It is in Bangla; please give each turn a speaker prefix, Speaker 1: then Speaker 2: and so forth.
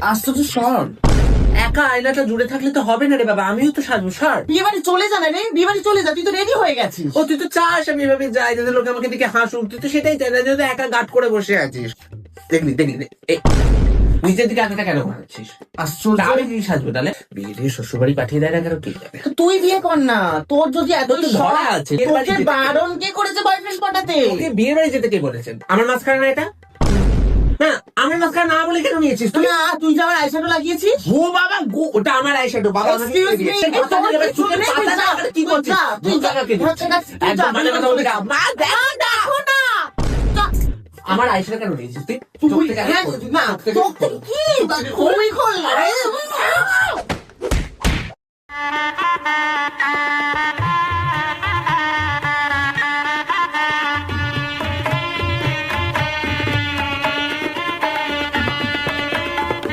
Speaker 1: আশ্চর্য, সর। একা আয়নাটা জুড়ে থাকলে তো হবে না রে বাবা, আমিও তো সাজবো, সর।
Speaker 2: বিয়ে বাড়ি চলে যা না রে, বিয়ে বাড়ি চলে যা, তুই তো রেডি হয়ে গেছিস।
Speaker 1: ও তুই তো চাস আমি এভাবে যাই যাতে লোক আমাকে দিকে হাসুক, তুই তো সেটাই চাই না, যদি একা গাট করে বসে আছিস। দেখলি দেখলি এই নিজের দিকে এতটা কেন মারছিস?
Speaker 2: আশ্চর্য।
Speaker 1: আমি কি সাজবো তাহলে? বিয়ে দিয়ে শ্বশুর বাড়ি পাঠিয়ে দেয় না কেন, কে যাবে?
Speaker 2: তো তুই বিয়ে কর না, তোর যদি এত
Speaker 1: তোর তো
Speaker 2: শখ,
Speaker 1: ধরা আছে, এর বাড়ি
Speaker 2: তোকে
Speaker 1: যেতে-
Speaker 2: বারণ কে করেছে বয়ফ্রেন্ড পটাতে?
Speaker 1: তোকে বিয়ে বাড়ি যেতে কে বলেছেন? আমার মাঝখানে না এটা? না আমার মাঝখানে না বলে কেন নিয়েছিস তুই?
Speaker 2: না, তুই যে আমার আইশ্যাডো লাগিয়েছিস।
Speaker 1: গো বাবা গো, ওটা আমার আইশ্যাডো বাবা, আমাকে
Speaker 2: Excuse
Speaker 1: দিয়ে
Speaker 2: me,
Speaker 1: দিয়েছে।
Speaker 2: তোর
Speaker 1: এবার
Speaker 2: কিছু
Speaker 1: চুলের
Speaker 2: নেই,
Speaker 1: পাতা
Speaker 2: যা,
Speaker 1: না, কি
Speaker 2: তুই
Speaker 1: করছিস?
Speaker 2: যা, তুই
Speaker 1: ধোঁকা
Speaker 2: যা,
Speaker 1: কাকে দিচ্ছিস?
Speaker 2: হচ্ছে না, তুই যা,
Speaker 1: একদম মানে কথা বলবি না। মা দেখো না।
Speaker 2: দেখো না।
Speaker 1: আমার আইশ্যাডো কেন নিয়েছিস তুই?
Speaker 2: তুই
Speaker 1: চোখ থেকে
Speaker 2: হ্যাঁ,
Speaker 1: আগে খোল।
Speaker 2: না,
Speaker 1: চোখ থেকে
Speaker 2: তোর
Speaker 1: খোল।
Speaker 2: কি? তুই খোল না রে।